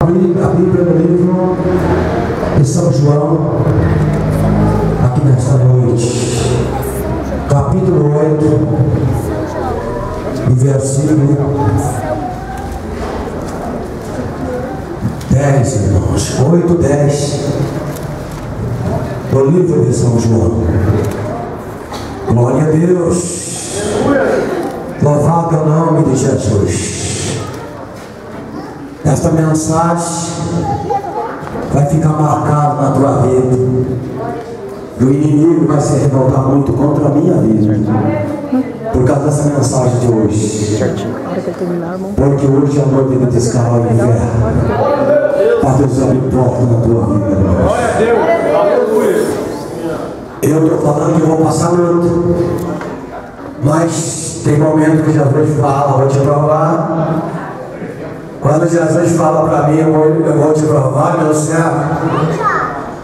A Bíblia no livro de São João, aqui nesta noite, capítulo 8, e versículo 10, irmãos, 8, 10, do livro de São João. Glória a Deus, louvado é o nome de Jesus. Esta mensagem vai ficar marcada na tua vida. E o inimigo vai se revoltar muito contra a minha vida por causa dessa mensagem de hoje. Porque hoje a noite de descarga de guerra. Para Deus abrir porta na tua vida. Glória a Deus, aleluia. Eu estou falando que eu vou passar muito. Mas tem momento que Jesus fala, vou te provar. Quando Jesus fala para mim, eu vou te provar, meu servo.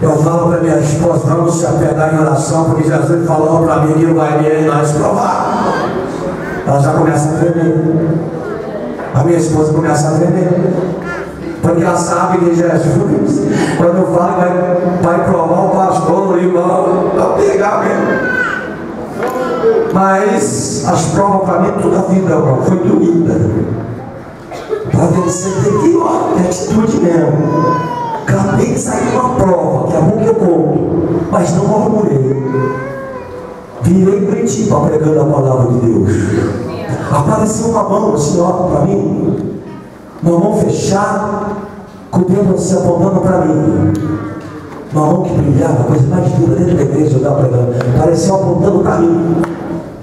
Eu falo para minha esposa, vamos se apegar em oração, porque Jesus falou para mim que não vai me mais provar. Ela já começa a tremer. A minha esposa começa a tremer. Porque ela sabe que Jesus, quando eu falo vai provar o pastor, o irmão, vai pegar mesmo. Mas as provas para mim toda a vida, irmão, foi doída. Para vencer tem que ter atitude mesmo. Acabei de sair de uma prova, que é bom que eu conto, mas não murmurei. Virei em Curitiba pregando a palavra de Deus. Apareceu uma mão assim, ó, para mim, uma mão fechada, com o dedo assim apontando para mim. Uma mão que brilhava, a coisa mais dura dentro da igreja, eu estava pregando. Apareceu apontando para mim.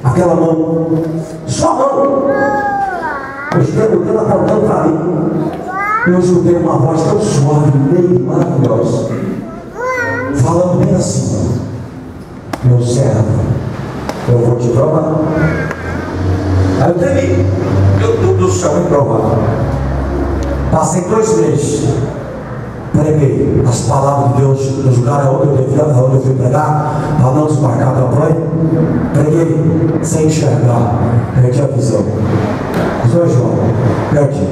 Aquela mão, só a mão. Os dedos dele apontando para mim. Eu escutei uma voz tão suave, meio maravilhosa, falando bem assim: meu servo, eu vou te provar. Aí eu tremi, meu Deus do céu, me provar. Passei 2 meses, preguei as palavras de Deus nos lugares onde eu fui pregar, para não desmarcar a campanha. Preguei sem enxergar, perdi a visão. Sou João, perdi.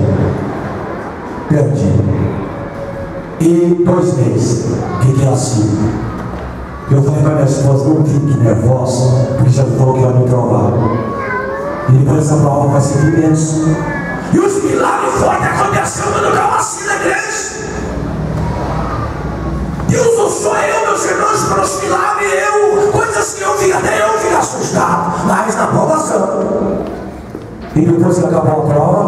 E 2 meses fiquei assim. Eu falei para minha esposa, não fique nervosa, porque já falou que ia me provar. E depois essa prova vai ser imensa. E os milagres fortes acontecendo no canal assim na igreja. Deus não sou eu, meus irmãos, para os milagres, coisas que eu vi, até eu fico assustado, mas na provação. E depois que acabou a prova,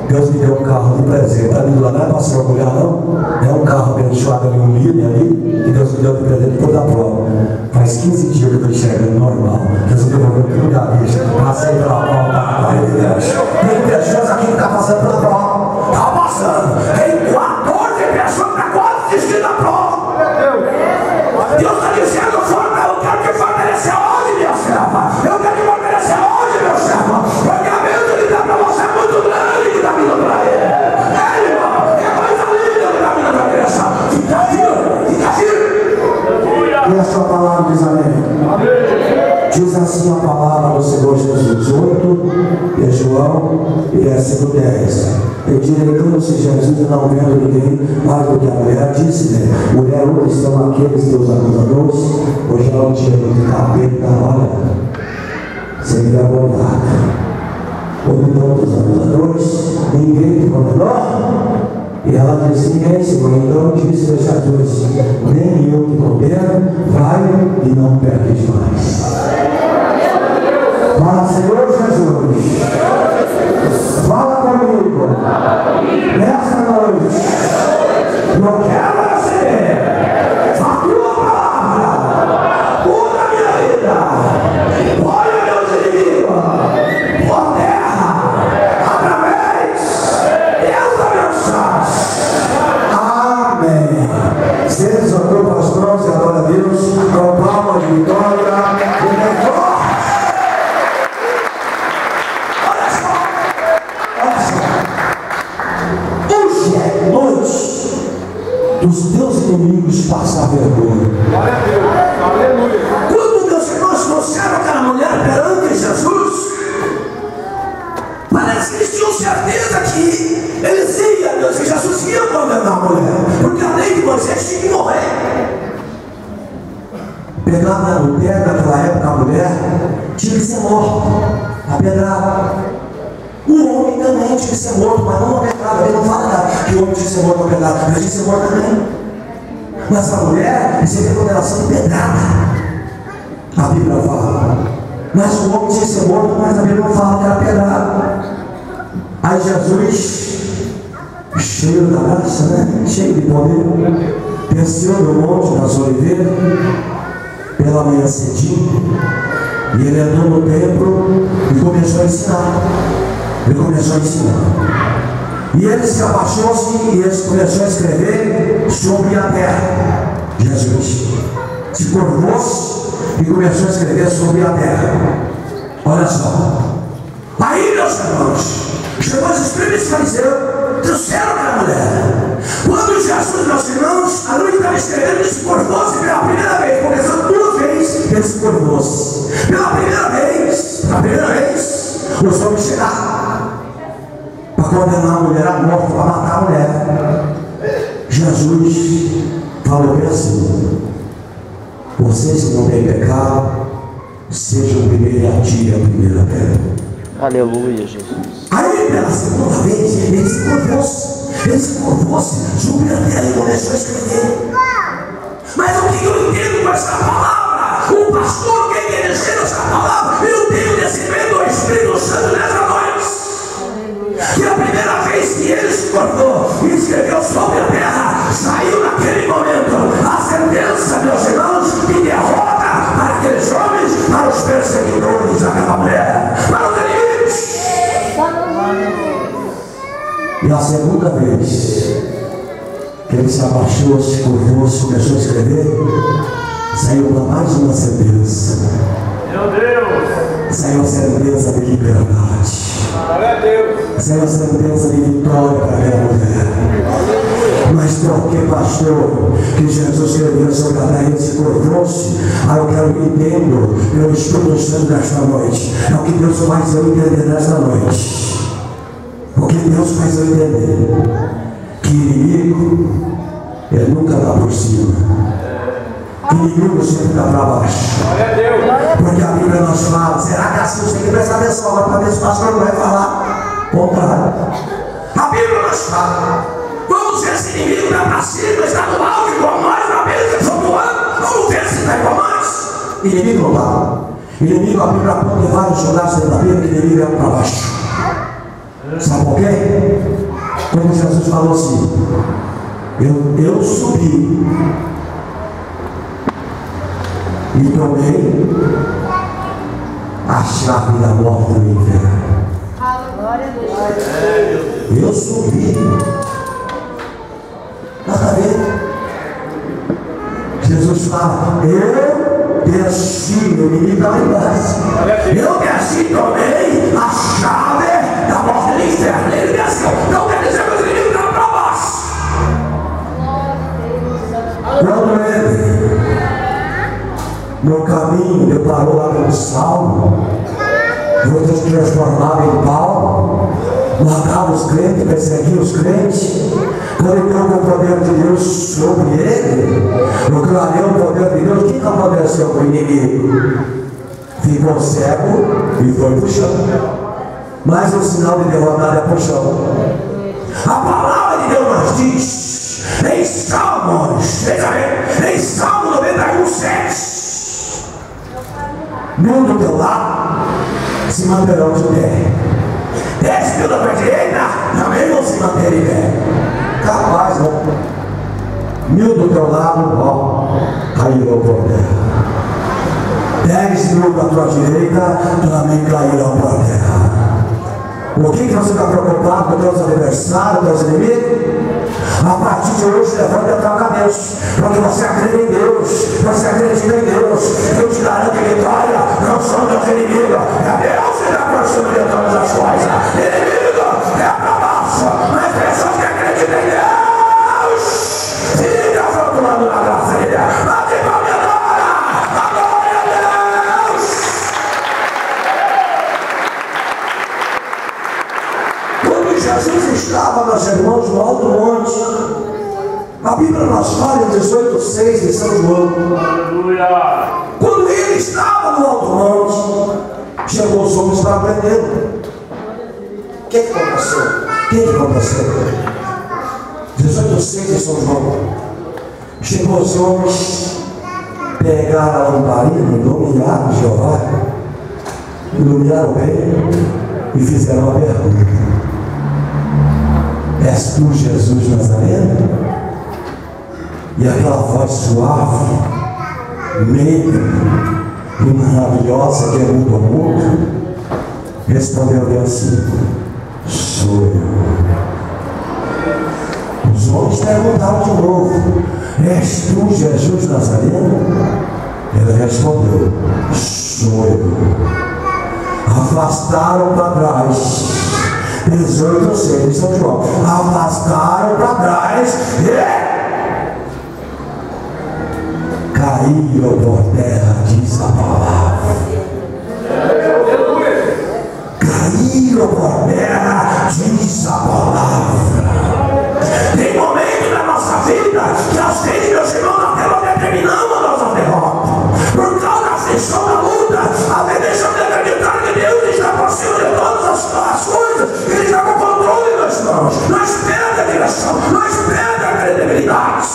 Deus me deu um carro de presente. Ali lá não é para se orgulhar, não. É um carro abençoado ali, um líder ali, que Deus me deu de presente depois da prova. Faz 15 dias que eu estou enxergando normal. Deus me devolveu tudo da bicha. Passei pela prova da glória de Deus. Tem pessoas aqui que estão passando pela prova. Está passando. Tem 14 pessoas que estão quase desistindo da prova. Deus está dizendo, eu quero que fortaleça hoje, meu servo. Eu quero que fortaleça hoje, meu servo. Porque a bênção que dá para você é muito grande que está vindo para ele. É, irmão, é coisa linda que está vindo para a igreja. Fica firme. E a sua palavra diz amém. Diz assim a palavra do Senhor Jesus, 8 de João, versículo 10. Endireitando-se Jesus e não vendo ninguém mais do que a mulher, disse-lhe: mulher, onde estão aqueles teus acusadores? Hoje é um dia de capeta, olha, sem envergonhado. Ouvidou dos acusadores, ninguém te condenou? E ela disse: ninguém, Senhor. Então disse Jesus: nem eu te condeno, vai e não peques mais. Fala, Senhor Jesus, fala comigo nessa noite. Eu quero receber a tua palavra, muda a minha vida. Olha meus inimigos por terra, através dessa mensagem. Amém. Você desatou para as mãos e adora a Deus com palmas de vitória e vitória. Dos teus inimigos passar vergonha. Glória a Deus, aleluia. Quando meus irmãos trouxeram aquela mulher perante Jesus, parece Mas eles tinham certeza que eles iam, que Jesus ia condenar a mulher, porque a lei de Moisés tinha que morrer. Pegada no pé naquela época, a mulher tinha que ser morta, apedrada. O homem também tinha que ser morto, mas não apedrado. Ele não fala que o homem tinha que ser morto apedrado, mas tinha que ser morto também. Mas a mulher recebeu condenação de pedrada. A Bíblia fala. Mas o homem tinha que ser morto, mas a Bíblia não fala que era pedrada. Aí Jesus, cheio da graça, né? Cheio de poder, desceu do monte das oliveiras pela manhã cedinho, e ele entrou no templo e começou a ensinar. Ele começou a ensinar. E ele se abaixou-se e ele começou a escrever sobre a terra. Jesus se curvou-se e começou a escrever sobre a terra. Olha só. Aí, meus irmãos, chegou os escribas e fariseus, trouxeram para a mulher. Quando Jesus, meus irmãos, a noite estava escrevendo, ele se curvou-se pela primeira vez. Começou duas vezes, ele se curvou-se. Pela primeira vez, os homens chegaram para condenar a mulher à morte, para matar a mulher. Jesus falou bem assim: vocês que não têm pecado, sejam o primeiro e atirem a primeira pedra. Aleluia, Jesus. Aí, pela segunda vez, ele se curvou-se, subiu a terra e começou a escrever. Mas o que eu entendo com essa palavra? O pastor que entendeu essa palavra, eu tenho recebendo o Espírito Santo nessa noite. Que a primeira vez que ele se cortou e escreveu sobre a terra, saiu naquele momento a sentença, meus irmãos, de derrota para aqueles homens, para os perseguidores daquela mulher, para os inimigos. E a segunda vez que ele se abaixou, se curvou-se, começou a escrever, saiu para mais uma sentença. Meu Deus! Saiu a sentença de liberdade. Glória a Deus! Saiu a sentença de vitória para aquela mulher. Mas por que, pastor, que Jesus escreveu sobre a terra e se curvou-se? Eu quero que entendo pelo Espírito Santo nesta noite. É o que Deus faz eu entender nesta noite. O que Deus faz eu entender? Que inimigo, ele nunca está por cima. Que inimigo sempre está para baixo. Glória a Deus! Porque a Bíblia nos fala, será que assim você tem que prestar atenção agora para ver se o pastor não vai falar contrário? A Bíblia nos fala, vamos ver se o inimigo está para cima, está no alto igual nós, na mesa flutuando, vamos ver se está igual nós. Inimigo não está. Inimigo, a Bíblia aponta em vários lugares dentro da Bíblia que inimigo é para baixo. Sabe por quê? Como Jesus falou assim, eu subi e tomei a chave da morte do inferno. Eu subi. Nada a ver. Jesus fala, eu desci, o inimigo está lá embaixo. Eu desci e tomei a chave da morte do inferno. Ele desceu. Não quer dizer que os inimigos estão para baixo. Quando ele no caminho deparou lá com Saulo, foi se transformado em Paulo, matava os crentes, perseguia os crentes. Quando ele deu o poder de Deus sobre ele, o clareou o poder de Deus, o que aconteceu com o inimigo? Ficou cego e foi para o chão. Mas o sinal de derrotado é para o chão. A palavra de Deus nos diz em Salmos, em Salmo 91, 7. Mil do teu lado se manterão de pé, 10.000 da tua direita também vão se manter em pé. Capaz, não? 1.000 do teu lado, ó, cairão por terra. 10.000 da tua direita também cairão por terra. O que você está preocupado com os teus adversários, teus inimigos? A partir de hoje, levante a tua cabeça, porque você acredita em Deus, você acredita em Deus. Deus te garante vitória, não são meus inimigos, é Deus que está construindo de todas as coisas. Inimigo é para baixo, mas pessoas que acreditam em Deus, fica flutuando na graça de Deus. Bate palma agora, a glória a Deus. A Bíblia nos fala em 18:6 de São João. Aleluia. Quando ele estava no alto monte, chegou os homens para prendê-lo. O que aconteceu? O que aconteceu? 18:6 de São João. Chegou os homens, pegaram a lamparina, iluminaram Jeová, iluminaram bem e fizeram uma pergunta: és tu Jesus Nazareno? E aquela voz suave, meiga e maravilhosa que é mundo ao mundo, respondeu-lhe assim: sou eu. Os homens perguntaram de novo: és tu Jesus Nazareno? Ele respondeu: sou eu. Afastaram para trás. 18:6 de São João. Afastaram para trás e caíram por terra, diz a palavra. Caíram por terra, diz a palavra. Tem momento na nossa vida que às vezes, meus irmãos, até nós determinamos a nossa derrota. Por causa da aflição, da luta, até deixamos de acreditar que Deus está por cima de todas as coisas. Ele está com o controle das mãos. Nós perdemos a direção, nós perdemos a credibilidade.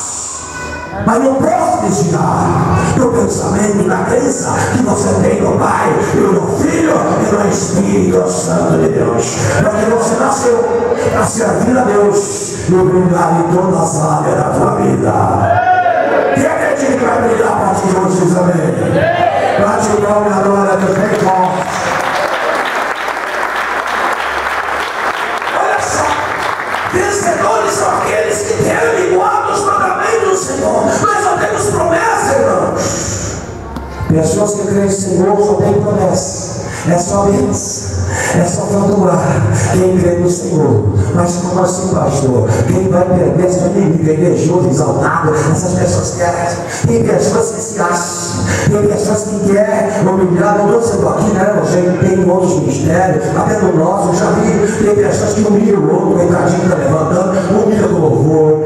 Mas não posso desviar do pensamento, da crença que você tem no Pai, e no Filho e no Espírito Santo de Deus. Porque você nasceu para servir a Deus e brilhar em todas as áreas da tua vida. Quem acredita que vai brilhar a partir de hoje, diz amém? Bate o nome e adora Deus bem forte. Olha só, vencedores são aqueles que têm igual os mandamentos do Senhor. Nós só temos promessa, irmãos. Pessoas que creem no Senhor só têm promessa. É só bênção. É só flutuar quem crê no Senhor. Mas como assim, pastor? Quem vai perder seu inimigo, invejoso, exaltado? Essas pessoas querem. Tem pessoas que se acham. Tem pessoas que querem humilhar. Não estou sendo aqui, né? Você tem outros ministérios, até no nosso, eu já vi. Tem pessoas que humilham o outro, o coitadinho está levantando, humilha com louvor,